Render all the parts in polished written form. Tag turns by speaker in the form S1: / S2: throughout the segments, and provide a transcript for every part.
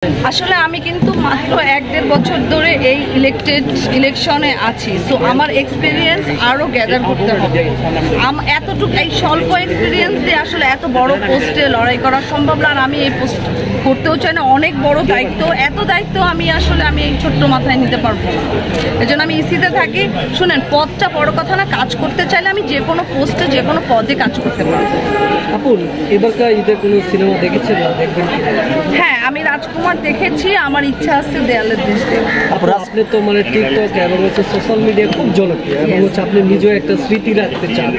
S1: আসলে আমি কিন্তু মাত্র 1-1.5 বছর ধরে এই ইলেকশনে আছি, সো আমার এক্সপিরিয়েন্স আরও গ্যাদার করতে হবে। এতটুকু এই স্বল্প এক্সপিরিয়েন্স দিয়ে আসলে এত বড় পোস্টে লড়াই করা সম্ভব না, আর আমি এই পোস্ট করতেও চাই না। অনেক বড় দায়িত্ব, এত দায়িত্ব আমি এই ছোট্ট মাথায় নিতে পারবো না। এই জন্য আমি ইসিতে থাকি। শুনেন, পদটা বড় কথা না, কাজ করতে চাইলে আমি যে কোনো পোস্টে যে কোনো পদে কাজ করতে পারবো।
S2: আপু, এবারকার ঈদে কোনো সিনেমা দেখেছেন না দেখবেন?
S1: হ্যাঁ, আমি রাজকুমার দেখেছি, আমার ইচ্ছা আছে দেয়ালের দেশ দেখতে।
S2: আপনি তো মানে টিকটক এবং হচ্ছে সোশ্যাল মিডিয়া খুব জনপ্রিয় এবং হচ্ছে আপনি নিজেও একটা স্মৃতি রাখতে চান।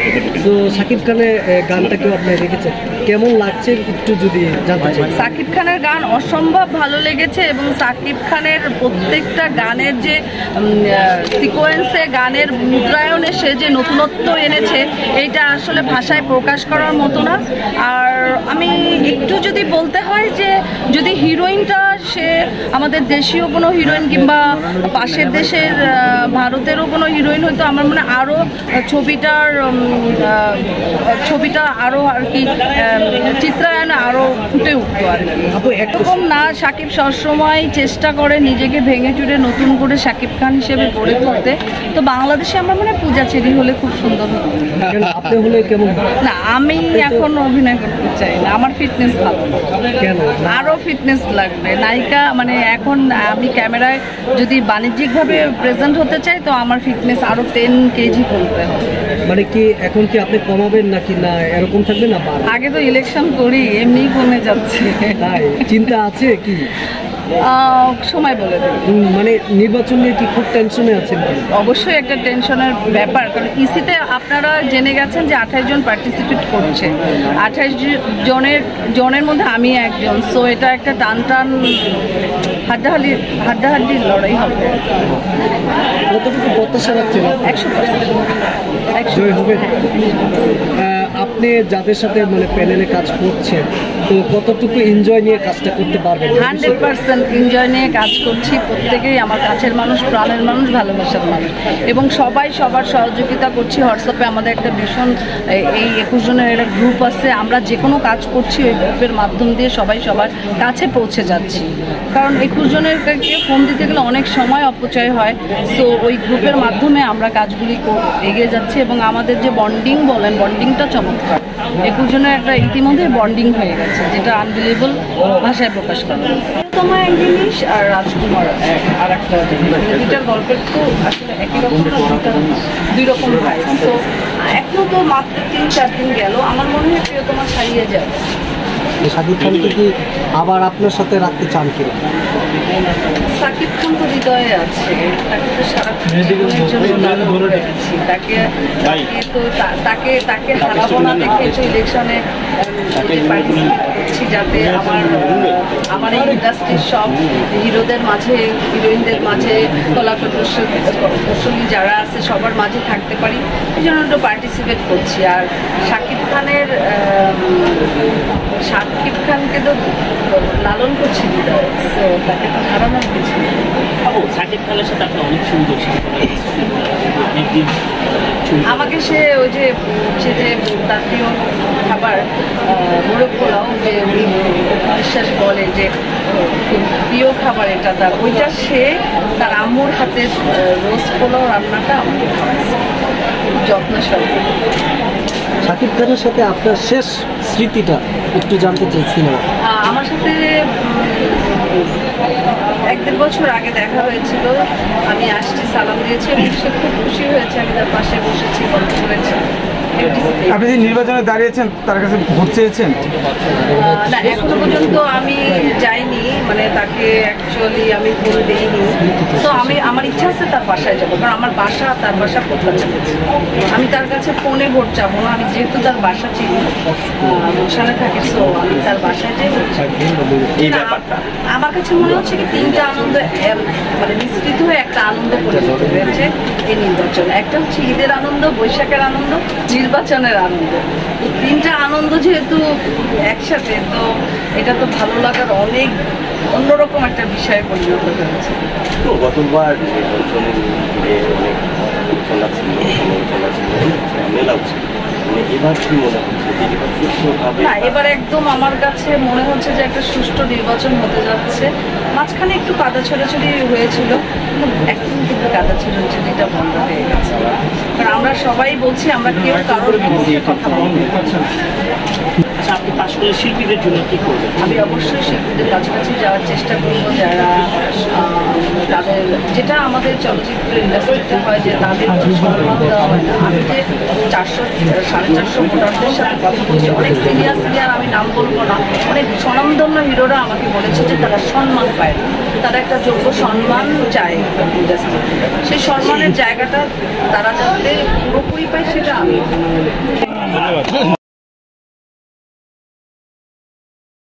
S2: তো শাকিব খানের গানটাকেও আপনি দেখেছেন, কেমন লাগছে একটু যদি জানতে চাই।
S1: শাকিব খানের গান অসম্ভব ভালো লেগেছে, এবং শাকিব খানের প্রত্যেকটা গানের যে সিকোয়েন্সে, গানের মুদ্রায়নে সে যে নতুনত্ব এনেছে, এইটা আসলে ভাষায় প্রকাশ করার মতো না। আর আমি একটু যদি বলতে হয় যে যদি হিরোইনটা সে আমাদের দেশীয় কোনো হিরোইন কিংবা পাশের দেশের ভারতেরও কোনো হিরোইন হয়তো আমার মনে আরও ছবিটা আরও আর কি চিত্রায়নে আরও ফুটে উঠতো আর কি। এরকম না, শাকিব সবসময় চেষ্টা করে নিজেকে ভেঙে চুরে নতুন করে শাকিব খান হিসেবে গড়ে তুলতে। তো বাংলাদেশে আমার মনে পূজা চেরি হলে খুব সুন্দর হতো।
S2: আপনি হলে কেমন?
S1: না, আমি এখন অভিনয় করতে চাই না, আমার ফিটনেস ভালো না।
S2: কেন?
S1: আরও ফিটনেস লাগবে নায়িকা, মানে এখন আমি ক্যামেরায় যদি বাণিজ্যিকভাবে প্রেজেন্ট হতে চাই তো আমার ফিটনেস আরও 10 কেজি কমতে হবে।
S2: মানে কি এখন কি আপনি কমাবেন নাকি না এরকম থাকবে না?
S1: আগে তো ইলেকশন করি, এমনিই কমে যাচ্ছে।
S2: তাই চিন্তা আছে কি?
S1: সময় বলে দেবে।
S2: মানে নির্বাচন নিয়ে কি খুব টেনশনে আছেন?
S1: অবশ্যই একটা টেনশনের ব্যাপার, কারণ ইসিতে আপনারা জেনে গেছেন যে 28 জন পার্টিসিপেট করছে। 28 জনের মধ্যে আমি একজন, সো এটা একটা টান হাড্ডাহাড্ডি লড়াই হবে।
S2: কতটুকু প্রত্যাশা রাখছেন?
S1: 100%
S2: জয় হবে। আপনি যাদের সাথে মানে প্যানেলে কাজ করছেন, তো কতটুকু এনজয় নিয়ে কাজটা করতে পারবেন?
S1: 100% এনজয় নিয়ে কাজ করছি। প্রত্যেকেই আমার কাছের মানুষ, প্রাণের মানুষ, ভালোবাসার মানুষ, এবং সবাই সবার সহযোগিতা করছি। হোয়াটসঅ্যাপে আমাদের একটা ভীষণ এই 21 জনের একটা গ্রুপ আছে, আমরা যে কোনো কাজ করছি ওই গ্রুপের মাধ্যম দিয়ে সবাই সবার কাছে পৌঁছে যাচ্ছি। কারণ 21 জনেরকে ফোন দিতে গেলে অনেক সময় অপচয় হয়, সো ওই গ্রুপের মাধ্যমে আমরা কাজগুলি এগিয়ে যাচ্ছি, এবং আমাদের যে বন্ডিং বলেন, বন্ডিংটা চমৎকার। 21 জনের একটা ইতিমধ্যে বন্ডিং হয়ে গেছে, যেটা আনবিলিভেবল, ভাষায় প্রকাশ করা। তোমার এক জিনিস আর রাজকুমার আর একটা, দুইটার গল্পের তো আসলে একই রকম না, দুই রকম ভাই। তো এখনো তো মাত্র 3-4 দিন গেল, আমার মনে হয় প্রিয়তমা ছাড়িয়ে যাবে।
S2: শাকিব খানকে কি আবার আপনার সাথে রাখতে চান কিনা?
S1: শাকিব খান তো হৃদয়ে আছে, তাকে তো সারাক্ষণের জন্য রেখেছি, তাকে হারাবো না দেখে তো ইলেকশনে পার্টিসিপেট করছি, যাতে আমার এই ইন্ডাস্ট্রির সব হিরোদের মাঝে, হিরোইনদের মাঝে, কলাকুশলী যারা আছে সবার মাঝে থাকতে পারি, এই জন্য একটু পার্টিসিপেট করছি। আর শাকিব খানকে তো লালন করছি, সো তাকে তো হারানোর কিছু।
S3: শাকিব খানের সাথে আপনার অনেক সুন্দর
S1: আমাকে সে ওই যে তার প্রিয় খাবার মোরগ পোলাও, যে বিশ্বাস বলে যে প্রিয় খাবার এটা তার, ওইটা সে তার আম্মুর হাতের রোস্ট পোলাও রান্নাটা আমাকে খাওয়াইছে যত্ন সহ।
S2: শাকিব খানের সাথে আপনার শেষ স্মৃতিটা একটু জানতে চাইছিলাম।
S1: আমার সাথে 1-1.5 বছর আগে দেখা হয়েছিল, আমি আসছি, সালাম দিয়েছি, এবং সে খুব খুশি হয়েছে। আমি তার পাশে বসেছি, গল্প করেছি।
S4: আপনি যে নির্বাচনে দাঁড়িয়েছেন তার কাছে ভোট চেয়েছেন?
S1: না, এখনো পর্যন্ত আমি যাইনি, মানে তাকে অ্যাকচুয়ালি আমি ফোন দিইনি। তো আমার ইচ্ছা আছে তার বাসায় যাবো, কারণ আমার বাসা তার বাসা প্রত্যাশা করছি। আমি তার কাছে ফোনে ভোট চাবো না, আমি যেহেতু তার বাসা চিনি, গুলশানে থাকে, সো আমি তার বাসায় যাই ভোট চাবো। আমার কাছে মনে হচ্ছে কি 3টা আনন্দ মানে মিশ্রিত হয়ে একটা আনন্দ পরিণত হয়েছে এই নির্বাচনে। একটা হচ্ছে ঈদের আনন্দ, বৈশাখের আনন্দ, নির্বাচনের আনন্দ। 3টা আনন্দ যেহেতু একসাথে, তো এটা তো ভালো লাগার অনেক অন্যরকম একটা বিষয়ে পরিণত হয়েছে।
S3: গতবার নির্বাচনে অনেক আলোচনা ছিল, মেলাও ছিল, এবার কি মনে হচ্ছে যে এবার সুষ্ঠুভাবে
S1: না, এবার একদম আমার কাছে মনে হচ্ছে যে একটা সুষ্ঠু নির্বাচন হতে যাচ্ছে। মাঝখানে একটু কাদা ছোড়াছুড়ি হয়েছিল, কিন্তু এখন কিন্তু কাদা ছোড়াছুড়িটা বন্ধ হয়ে গেছে। কারণ আমরা সবাই বলছি আমরা কেউ কারোর বিরুদ্ধে কথা বলবো না।
S3: আচ্ছা, আপনি কাজ করলে শিল্পীদের জন্য কি করবেন?
S1: আমি অবশ্যই শিল্পীদের কাছাকাছি যাওয়ার চেষ্টা করবো, যারা তাদের যেটা আমাদের চলচ্চিত্র ইন্ডাস্ট্রিতে হয় যে তাদের সম্মান দেওয়া হয় না। আমি যে 400-450 ভোটারদের সাথে কথা বলছি, অনেক সিনিয়র আমি নাম বলবো না, অনেক স্বনামধন্য হিরোরা আমাকে বলেছে যে তারা সম্মান পায় না, তারা একটা যোগ্য সম্মান চায় ইন্ডাস্ট্রি। সেই সম্মানের জায়গাটা তারা যাতে পুরোপুরি পায় সেটা আমি